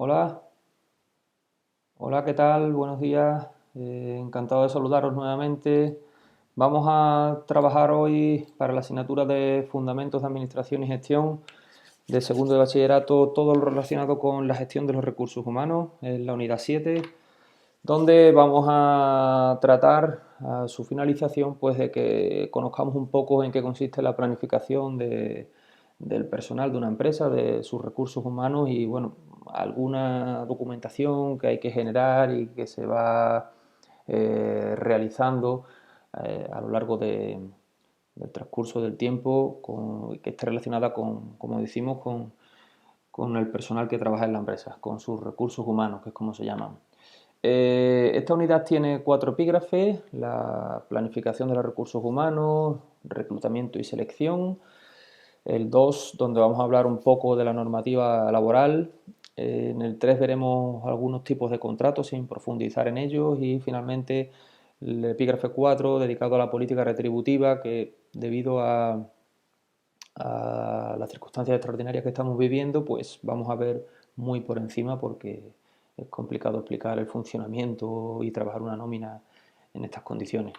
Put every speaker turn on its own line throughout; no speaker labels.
Hola, hola, ¿qué tal? Buenos días. Encantado de saludaros nuevamente. Vamos a trabajar hoy para la asignatura de Fundamentos de Administración y Gestión de segundo de bachillerato, todo lo relacionado con la gestión de los recursos humanos, en la unidad 7, donde vamos a tratar a su finalización pues de que conozcamos un poco en qué consiste la planificación del personal de una empresa, de sus recursos humanos y bueno, alguna documentación que hay que generar y que se va realizando a lo largo del transcurso del tiempo que esté relacionada con, como decimos, con el personal que trabaja en la empresa, con sus recursos humanos, que es como se llaman. Esta unidad tiene 4 epígrafes: la planificación de los recursos humanos, reclutamiento y selección; el 2, donde vamos a hablar un poco de la normativa laboral; en el 3 veremos algunos tipos de contratos sin profundizar en ellos; y finalmente el epígrafe 4, dedicado a la política retributiva, que debido a las circunstancias extraordinarias que estamos viviendo, pues vamos a ver muy por encima porque es complicado explicar el funcionamiento y trabajar una nómina en estas condiciones.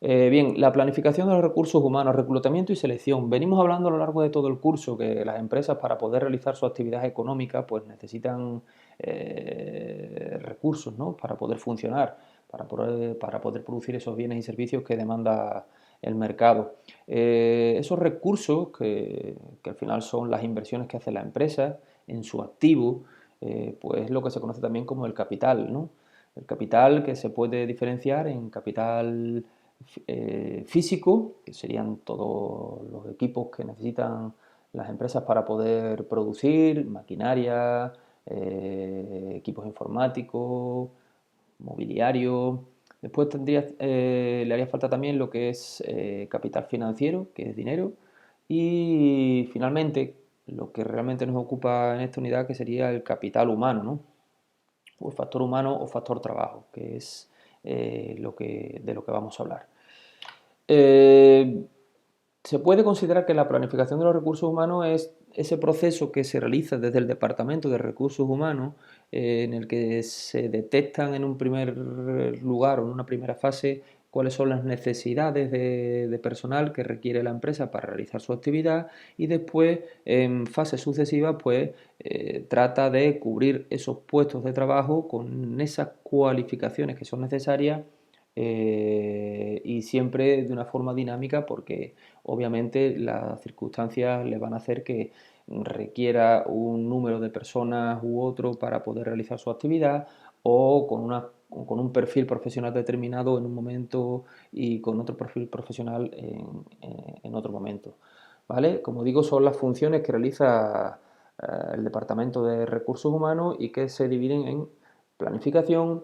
Bien, la planificación de los recursos humanos, reclutamiento y selección. Venimos hablando a lo largo de todo el curso que las empresas, para poder realizar su actividad económica, pues necesitan recursos, ¿no?, para poder funcionar, para poder producir esos bienes y servicios que demanda el mercado. Esos recursos, que al final son las inversiones que hace la empresa en su activo, pues es lo que se conoce también como el capital, ¿no? El capital, que se puede diferenciar en capital físico, que serían todos los equipos que necesitan las empresas para poder producir, maquinaria, equipos informáticos, mobiliario. Después le haría falta también lo que es capital financiero, que es dinero. Y finalmente, lo que realmente nos ocupa en esta unidad, que sería el capital humano, ¿no?, o el factor humano o factor trabajo, que es de lo que vamos a hablar. Eh, Se puede considerar que la planificación de los recursos humanos es ese proceso que se realiza desde el Departamento de Recursos Humanos, en el que se detectan en un primer lugar o en una primera fase cuáles son las necesidades de personal que requiere la empresa para realizar su actividad, y después en fases sucesivas pues trata de cubrir esos puestos de trabajo con esas cualificaciones que son necesarias, y siempre de una forma dinámica, porque obviamente las circunstancias le van a hacer que requiera un número de personas u otro para poder realizar su actividad, o con un perfil profesional determinado en un momento y con otro perfil profesional en otro momento. ¿Vale? Como digo, son las funciones que realiza el Departamento de Recursos Humanos y que se dividen en planificación,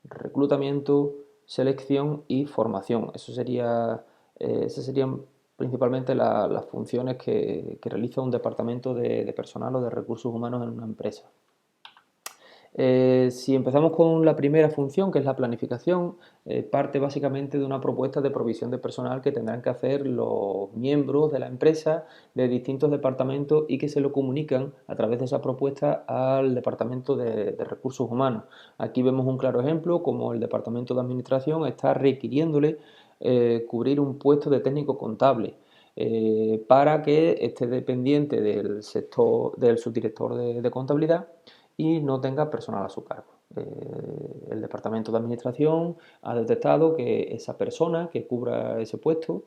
reclutamiento, selección y formación. Esas serían principalmente las funciones que realiza un departamento de personal o de recursos humanos en una empresa. Si empezamos con la primera función, que es la planificación, parte básicamente de una propuesta de provisión de personal que tendrán que hacer los miembros de la empresa de distintos departamentos, y que se lo comunican a través de esa propuesta al departamento de recursos humanos. Aquí vemos un claro ejemplo, como el departamento de administración está requiriéndole cubrir un puesto de técnico contable, para que esté dependiente del sector del subdirector de contabilidad y no tenga personal a su cargo. El departamento de administración ha detectado que esa persona que cubra ese puesto,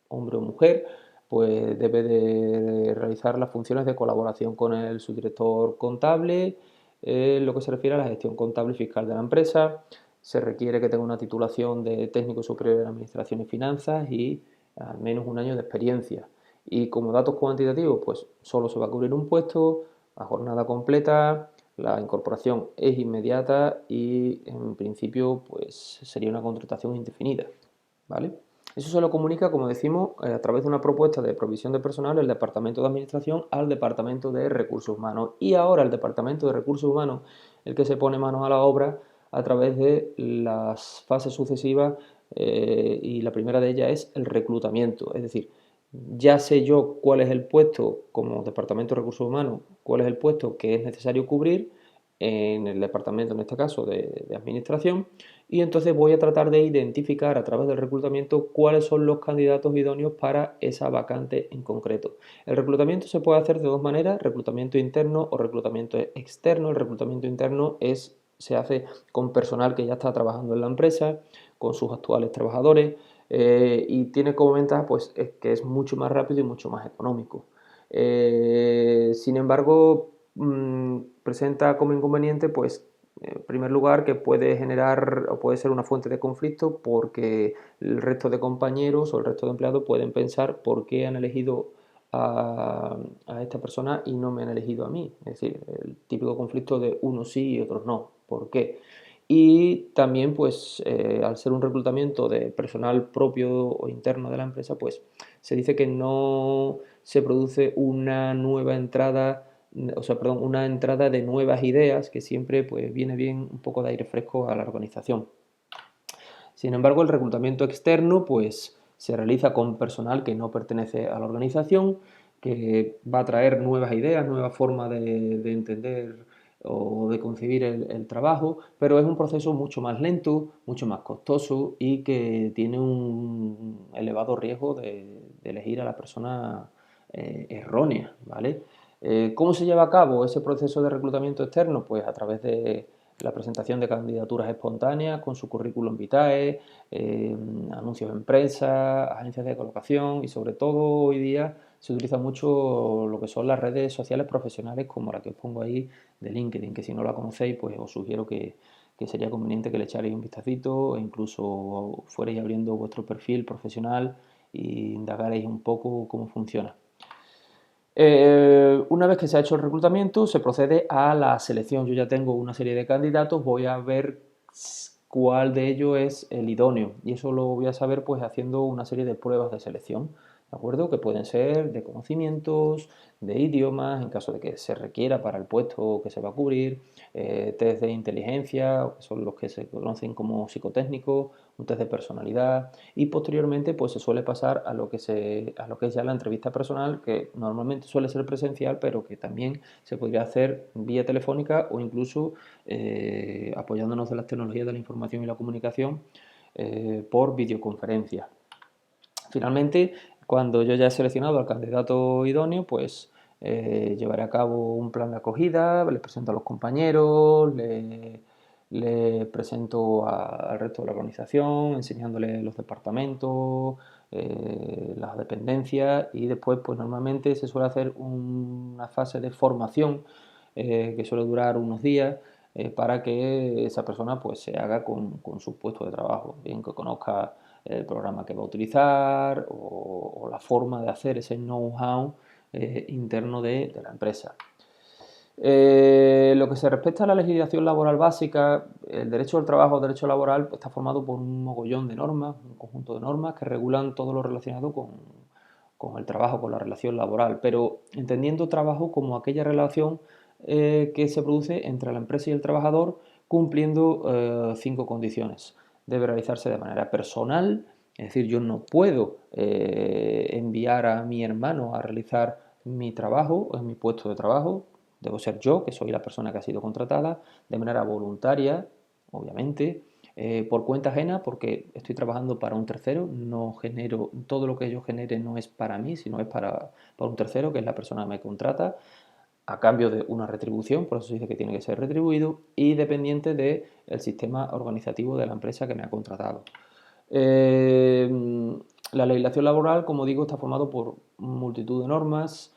hombre o mujer, pues debe de realizar las funciones de colaboración con el subdirector contable, en lo que se refiere a la gestión contable y fiscal de la empresa. Se requiere que tenga una titulación de técnico superior en administración y finanzas y al menos un año de experiencia. Y como datos cuantitativos, pues solo se va a cubrir un puesto a jornada completa. La incorporación es inmediata y en principio pues sería una contratación indefinida, ¿vale? Eso se lo comunica, como decimos, a través de una propuesta de provisión de personal el Departamento de Administración al Departamento de Recursos Humanos. Y ahora el Departamento de Recursos Humanos el que se pone manos a la obra a través de las fases sucesivas, y la primera de ellas es el reclutamiento. Es decir, ya sé yo cuál es el puesto como Departamento de Recursos Humanos, cuál es el puesto que es necesario cubrir, en el departamento, en este caso, de administración, y entonces voy a tratar de identificar a través del reclutamiento cuáles son los candidatos idóneos para esa vacante en concreto. El reclutamiento se puede hacer de dos maneras, reclutamiento interno o reclutamiento externo. El reclutamiento interno se hace con personal que ya está trabajando en la empresa, con sus actuales trabajadores, y tiene como ventaja pues, que es mucho más rápido y mucho más económico. Sin embargo, presenta como inconveniente, pues, en primer lugar, que puede generar o puede ser una fuente de conflicto porque el resto de compañeros o el resto de empleados pueden pensar por qué han elegido a esta persona y no me han elegido a mí. Es decir, el típico conflicto de unos sí y otros no. ¿Por qué? Y también, pues, al ser un reclutamiento de personal propio o interno de la empresa, pues se dice que no se produce una nueva entrada, o sea, perdón, una entrada de nuevas ideas, que siempre pues viene bien un poco de aire fresco a la organización. Sin embargo, el reclutamiento externo pues se realiza con personal que no pertenece a la organización, que va a traer nuevas ideas, nuevas formas de entender o de concebir el trabajo, pero es un proceso mucho más lento, mucho más costoso y que tiene un elevado riesgo de elegir a la persona errónea, ¿vale? ¿Cómo se lleva a cabo ese proceso de reclutamiento externo? Pues a través de la presentación de candidaturas espontáneas con su currículum vitae, anuncios en prensa, agencias de colocación y sobre todo hoy día se utiliza mucho lo que son las redes sociales profesionales como la que os pongo ahí de LinkedIn, que si no la conocéis pues os sugiero que sería conveniente que le echarais un vistacito e incluso fuerais abriendo vuestro perfil profesional e indagaréis un poco cómo funciona. Una vez que se ha hecho el reclutamiento, se procede a la selección. Yo ya tengo una serie de candidatos, voy a ver cuál de ellos es el idóneo y eso lo voy a saber pues haciendo una serie de pruebas de selección, ¿de acuerdo? Que pueden ser de conocimientos, de idiomas, en caso de que se requiera para el puesto que se va a cubrir, test de inteligencia, que son los que se conocen como psicotécnicos, un test de personalidad y posteriormente pues se suele pasar a lo que es ya la entrevista personal, que normalmente suele ser presencial, pero que también se podría hacer vía telefónica o incluso apoyándonos de las tecnologías de la información y la comunicación por videoconferencia. Finalmente, cuando yo ya he seleccionado al candidato idóneo, pues llevaré a cabo un plan de acogida, le presento a los compañeros, le presento al resto de la organización, enseñándole los departamentos, las dependencias y después pues normalmente se suele hacer una fase de formación que suele durar unos días para que esa persona pues se haga con su puesto de trabajo, bien que conozca el programa que va a utilizar o la forma de hacer ese know-how interno de la empresa. Lo que se respecta a la legislación laboral básica, el derecho del trabajo, el derecho laboral, pues, está formado por un mogollón de normas, un conjunto de normas que regulan todo lo relacionado con el trabajo, con la relación laboral, pero entendiendo trabajo como aquella relación que se produce entre la empresa y el trabajador cumpliendo 5 condiciones. Debe realizarse de manera personal, es decir, yo no puedo enviar a mi hermano a realizar mi trabajo en mi puesto de trabajo, debo ser yo, que soy la persona que ha sido contratada, de manera voluntaria, obviamente, por cuenta ajena, porque estoy trabajando para un tercero, no genero, todo lo que yo genere no es para mí, sino es para un tercero, que es la persona que me contrata, a cambio de una retribución, por eso se dice que tiene que ser retribuido, y dependiente del sistema organizativo de la empresa que me ha contratado. Eh, la legislación laboral, como digo, está formado por multitud de normas,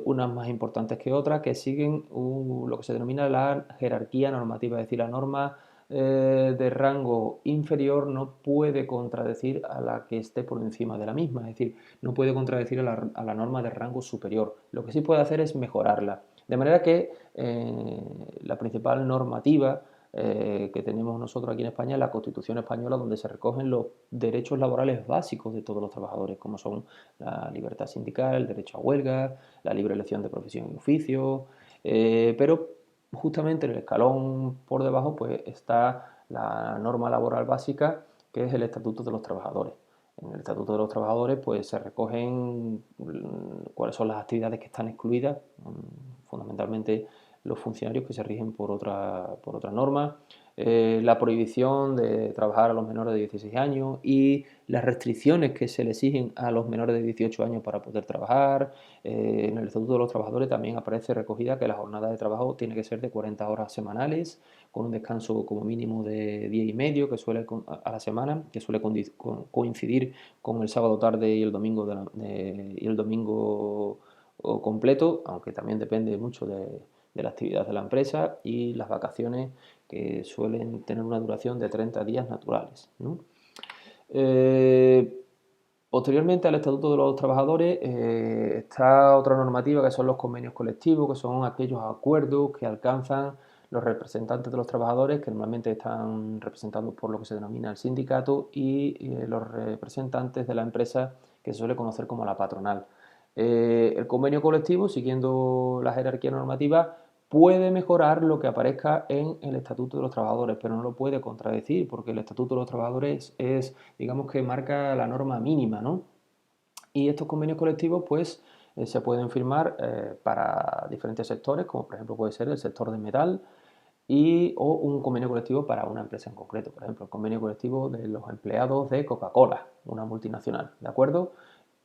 unas más importantes que otras, que siguen lo que se denomina la jerarquía normativa, es decir, la norma de rango inferior no puede contradecir a la que esté por encima de la misma, es decir, no puede contradecir a la norma de rango superior. Lo que sí puede hacer es mejorarla. De manera que la principal normativa que tenemos nosotros aquí en España es la Constitución española, donde se recogen los derechos laborales básicos de todos los trabajadores, como son la libertad sindical, el derecho a huelga, la libre elección de profesión y oficio, pero justamente en el escalón por debajo pues está la norma laboral básica, que es el Estatuto de los Trabajadores. En el Estatuto de los Trabajadores pues se recogen cuáles son las actividades que están excluidas, fundamentalmente los funcionarios que se rigen por otra norma, la prohibición de trabajar a los menores de 16 años y las restricciones que se le exigen a los menores de 18 años para poder trabajar. En el Estatuto de los Trabajadores también aparece recogida que la jornada de trabajo tiene que ser de 40 horas semanales, con un descanso como mínimo de día y medio que suele a la semana, que suele coincidir con el sábado tarde y el domingo, y el domingo completo, aunque también depende mucho de la actividad de la empresa, y las vacaciones que suelen tener una duración de 30 días naturales, ¿no? Posteriormente al Estatuto de los Trabajadores está otra normativa que son los convenios colectivos, que son aquellos acuerdos que alcanzan los representantes de los trabajadores, que normalmente están representados por lo que se denomina el sindicato, y los representantes de la empresa, que se suele conocer como la patronal. El convenio colectivo, siguiendo la jerarquía normativa, puede mejorar lo que aparezca en el Estatuto de los Trabajadores, pero no lo puede contradecir, porque el Estatuto de los Trabajadores es, digamos que marca la norma mínima, ¿no? Y estos convenios colectivos, pues, se pueden firmar para diferentes sectores, como por ejemplo puede ser el sector de metal, o un convenio colectivo para una empresa en concreto. Por ejemplo, el convenio colectivo de los empleados de Coca-Cola, una multinacional, ¿de acuerdo?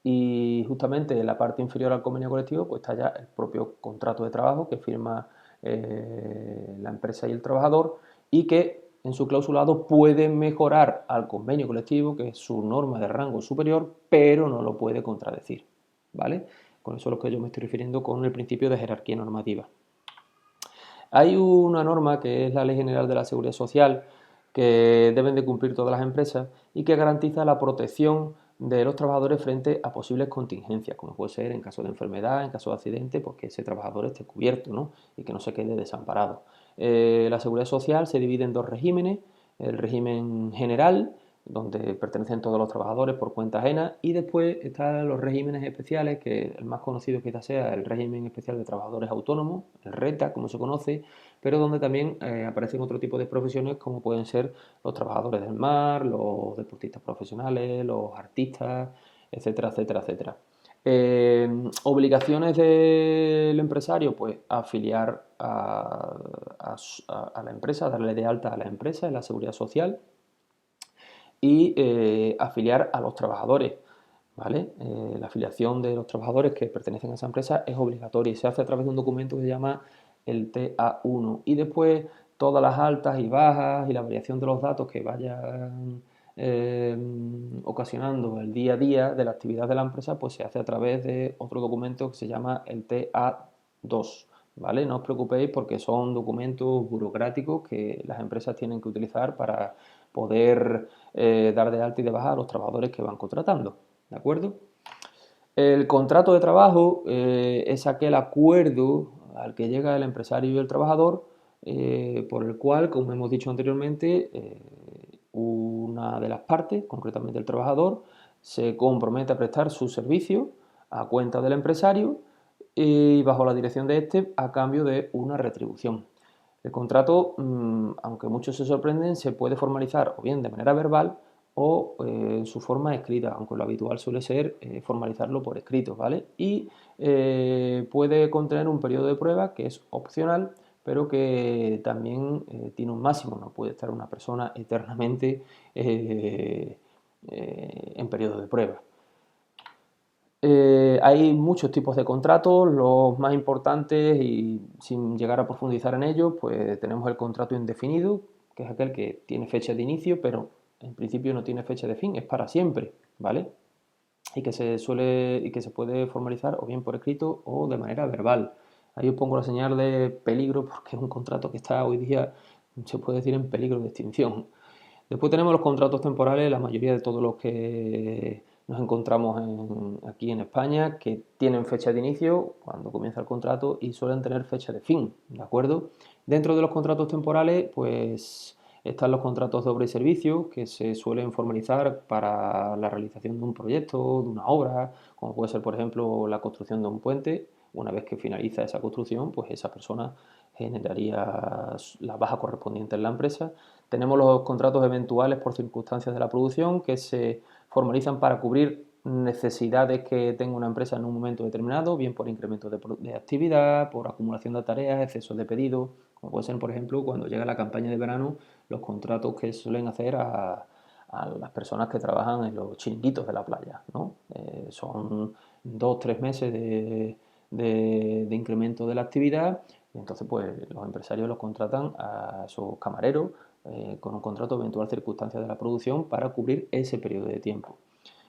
Y justamente en la parte inferior al convenio colectivo pues está ya el propio contrato de trabajo que firma la empresa y el trabajador, y que en su clausulado puede mejorar al convenio colectivo, que es su norma de rango superior, pero no lo puede contradecir, ¿vale? Con eso es lo que yo me estoy refiriendo con el principio de jerarquía normativa. Hay una norma que es la Ley General de la Seguridad Social, que deben de cumplir todas las empresas y que garantiza la protección de los trabajadores frente a posibles contingencias, como puede ser en caso de enfermedad, en caso de accidente, pues que ese trabajador esté cubierto, ¿no? Y que no se quede desamparado. La seguridad social se divide en dos regímenes: el régimen general, donde pertenecen todos los trabajadores por cuenta ajena, y después están los regímenes especiales, que el más conocido quizás sea el régimen especial de trabajadores autónomos, el RETA, como se conoce, pero donde también aparecen otro tipo de profesiones, como pueden ser los trabajadores del mar, los deportistas profesionales, los artistas, etcétera, etcétera, etcétera. Obligaciones del empresario, pues afiliar a la empresa, darle de alta a la empresa en la seguridad social, y afiliar a los trabajadores, ¿vale? La afiliación de los trabajadores que pertenecen a esa empresa es obligatoria y se hace a través de un documento que se llama el TA1, y después todas las altas y bajas y la variación de los datos que vayan ocasionando el día a día de la actividad de la empresa, pues se hace a través de otro documento que se llama el TA2, ¿vale? No os preocupéis porque son documentos burocráticos que las empresas tienen que utilizar para poder dar de alta y de baja a los trabajadores que van contratando, ¿de acuerdo? El contrato de trabajo es aquel acuerdo al que llega el empresario y el trabajador, por el cual, como hemos dicho anteriormente, una de las partes, concretamente el trabajador, se compromete a prestar su servicio a cuenta del empresario y bajo la dirección de este a cambio de una retribución. El contrato, aunque muchos se sorprenden, se puede formalizar o bien de manera verbal o en su forma escrita, aunque lo habitual suele ser formalizarlo por escrito, ¿vale? Y puede contener un periodo de prueba que es opcional, pero que también tiene un máximo. No puede estar una persona eternamente en periodo de prueba. Hay muchos tipos de contratos, los más importantes, y sin llegar a profundizar en ellos, pues tenemos el contrato indefinido, que es aquel que tiene fecha de inicio, pero en principio no tiene fecha de fin, es para siempre, ¿vale? Y que se puede formalizar o bien por escrito o de manera verbal. Ahí os pongo la señal de peligro porque es un contrato que está hoy día, se puede decir, en peligro de extinción. Después tenemos los contratos temporales, la mayoría de todos los que nos encontramos aquí en España, que tienen fecha de inicio cuando comienza el contrato y suelen tener fecha de fin, ¿de acuerdo? Dentro de los contratos temporales, pues están los contratos de obra y servicio, que se suelen formalizar para la realización de un proyecto, de una obra, como puede ser, por ejemplo, la construcción de un puente. Una vez que finaliza esa construcción, pues esa persona generaría la baja correspondiente en la empresa. Tenemos los contratos eventuales por circunstancias de la producción, que se formalizan para cubrir necesidades que tenga una empresa en un momento determinado, bien por incremento de actividad, por acumulación de tareas, exceso de pedidos, como puede ser, por ejemplo, cuando llega la campaña de verano, los contratos que suelen hacer a las personas que trabajan en los chiringuitos de la playa, ¿no? Son 2 o 3 meses de incremento de la actividad y entonces pues los empresarios los contratan a esos camareros con un contrato de eventual circunstancia de la producción para cubrir ese periodo de tiempo.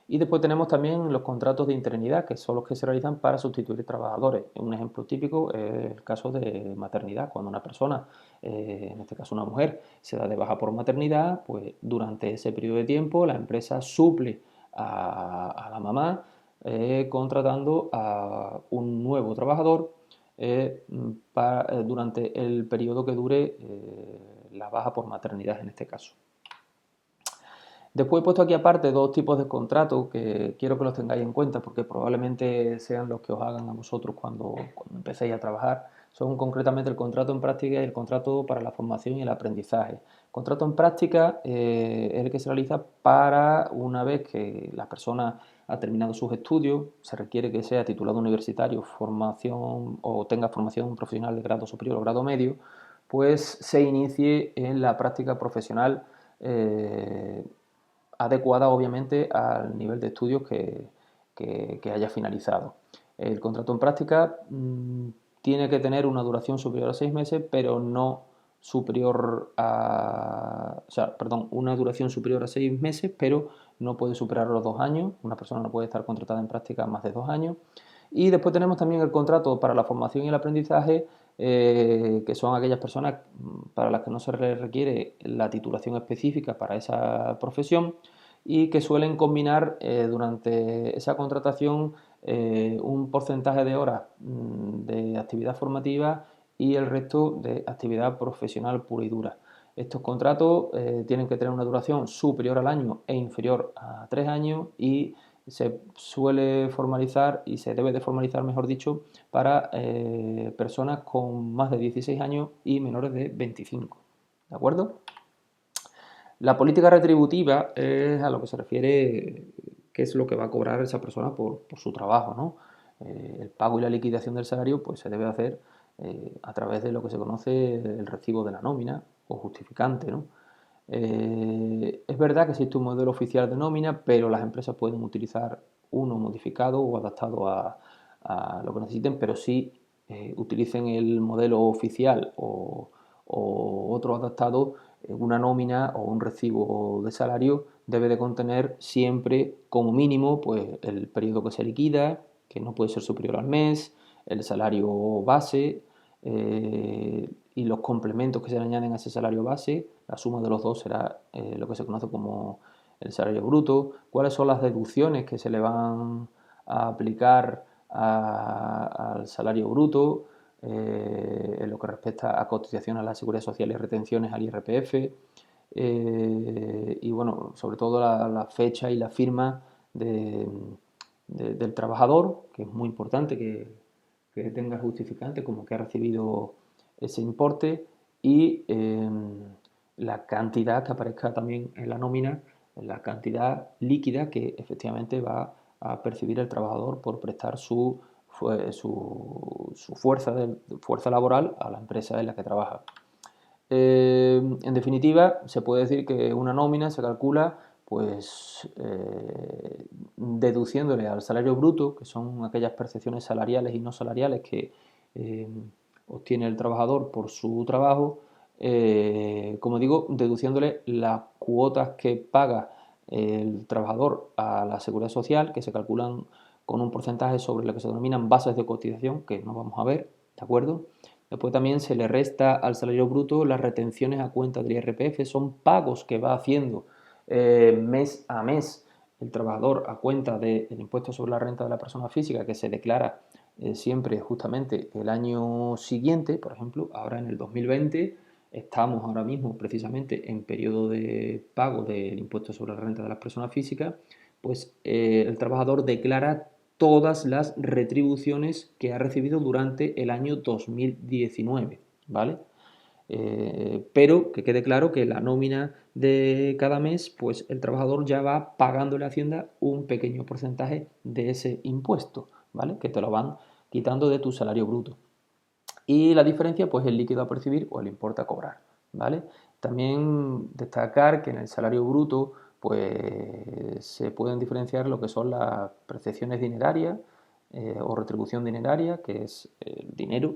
Y después tenemos también los contratos de interinidad, que son los que se realizan para sustituir trabajadores. Un ejemplo típico es el caso de maternidad, cuando una persona, en este caso una mujer, se da de baja por maternidad, pues durante ese periodo de tiempo la empresa suple a la mamá contratando a un nuevo trabajador durante el periodo que dure la baja por maternidad en este caso. Después he puesto aquí aparte dos tipos de contratos que quiero que los tengáis en cuenta porque probablemente sean los que os hagan a vosotros cuando empecéis a trabajar. Son concretamente el contrato en práctica y el contrato para la formación y el aprendizaje. El contrato en práctica es el que se realiza para una vez que la persona ha terminado sus estudios, se requiere que sea titulado universitario, formación o tenga formación profesional de grado superior o grado medio, pues se inicie en la práctica profesional adecuada obviamente al nivel de estudios que haya finalizado. El contrato en práctica tiene que tener una duración superior a 6 meses, pero no superior a... O sea, perdón, una duración superior a 6 meses, pero no puede superar los 2 años. Una persona no puede estar contratada en práctica más de 2 años. Y después tenemos también el contrato para la formación y el aprendizaje, que son aquellas personas para las que no se requiere la titulación específica para esa profesión y que suelen combinar durante esa contratación un porcentaje de horas de actividad formativa y el resto de actividad profesional pura y dura. Estos contratos tienen que tener una duración superior al año e inferior a 3 años y se suele formalizar y se debe de formalizar, mejor dicho, para personas con más de 16 años y menores de 25. ¿De acuerdo? La política retributiva es a lo que se refiere qué es lo que va a cobrar esa persona por su trabajo, ¿no? El pago y la liquidación del salario pues se debe hacer a través de lo que se conoce el recibo de la nómina o justificante, ¿no? Es verdad que existe un modelo oficial de nómina, pero las empresas pueden utilizar uno modificado o adaptado a lo que necesiten, pero sí utilicen el modelo oficial o otro adaptado, una nómina o un recibo de salario debe de contener siempre como mínimo pues, el periodo que se liquida, que no puede ser superior al mes, el salario base y los complementos que se le añaden a ese salario base. La suma de los dos será lo que se conoce como el salario bruto. ¿Cuáles son las deducciones que se le van a aplicar al salario bruto? En lo que respecta a cotización a la Seguridad Social y retenciones al IRPF, y bueno, sobre todo la fecha y la firma del trabajador, que es muy importante que tenga justificante como que ha recibido ese importe y la cantidad que aparezca también en la nómina, la cantidad líquida que efectivamente va a percibir el trabajador por prestar su fuerza laboral a la empresa en la que trabaja. En definitiva, se puede decir que una nómina se calcula pues deduciéndole al salario bruto, que son aquellas percepciones salariales y no salariales que obtiene el trabajador por su trabajo, como digo, deduciéndole las cuotas que paga el trabajador a la seguridad social, que se calculan con un porcentaje sobre lo que se denominan bases de cotización, que no vamos a ver, ¿de acuerdo? Después también se le resta al salario bruto las retenciones a cuenta del IRPF, son pagos que va haciendo mes a mes el trabajador a cuenta del impuesto sobre la renta de la persona física que se declara siempre justamente el año siguiente. Por ejemplo, ahora en el 2020 estamos ahora mismo precisamente en periodo de pago del impuesto sobre la renta de las personas físicas, pues el trabajador declara todas las retribuciones que ha recibido durante el año 2019, ¿vale? Pero que quede claro que la nómina de cada mes, pues el trabajador ya va pagándole a Hacienda un pequeño porcentaje de ese impuesto, ¿vale? Que te lo van quitando de tu salario bruto. Y la diferencia, pues el líquido a percibir o el importe a cobrar, ¿vale? También destacar que en el salario bruto, pues se pueden diferenciar lo que son las percepciones dinerarias o retribución dineraria, que es el dinero,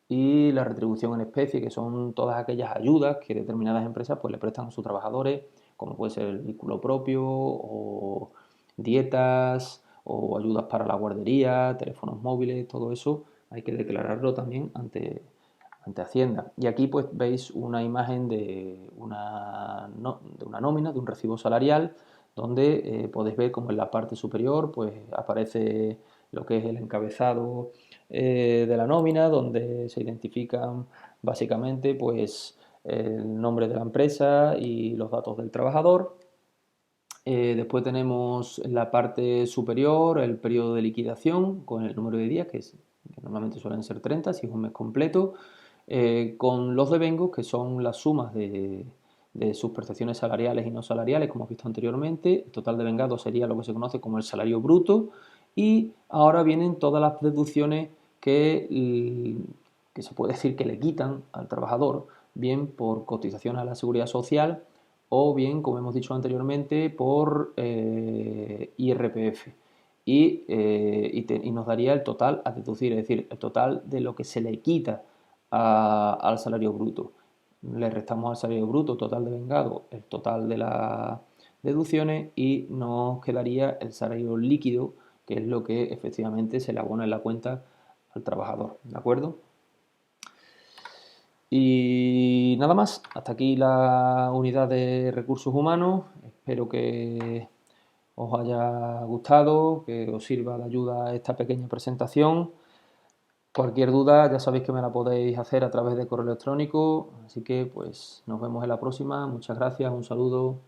y la retribución en especie, que son todas aquellas ayudas que determinadas empresas pues le prestan a sus trabajadores, como puede ser el vehículo propio o dietas o ayudas para la guardería, teléfonos móviles, todo eso hay que declararlo también ante Hacienda. Y aquí pues veis una imagen de de una nómina, de un recibo salarial, donde podéis ver como en la parte superior pues aparece lo que es el encabezado de la nómina, donde se identifican básicamente pues el nombre de la empresa y los datos del trabajador. Después tenemos en la parte superior el periodo de liquidación con el número de días, que normalmente suelen ser 30 si es un mes completo, con los devengos, que son las sumas de sus prestaciones salariales y no salariales, como hemos visto anteriormente. El total de vengados sería lo que se conoce como el salario bruto. Y ahora vienen todas las deducciones que se puede decir que le quitan al trabajador, bien por cotización a la seguridad social o bien, como hemos dicho anteriormente, por IRPF. Y nos daría el total a deducir, es decir, el total de lo que se le quita al salario bruto. Le restamos al salario bruto total de vengado el total de las deducciones y nos quedaría el salario líquido, que es lo que efectivamente se le abona en la cuenta al trabajador. ¿De acuerdo? Y nada más, hasta aquí la unidad de recursos humanos. Espero que os haya gustado, que os sirva de ayuda esta pequeña presentación. Cualquier duda ya sabéis que me la podéis hacer a través de correo electrónico, así que pues nos vemos en la próxima. Muchas gracias, un saludo.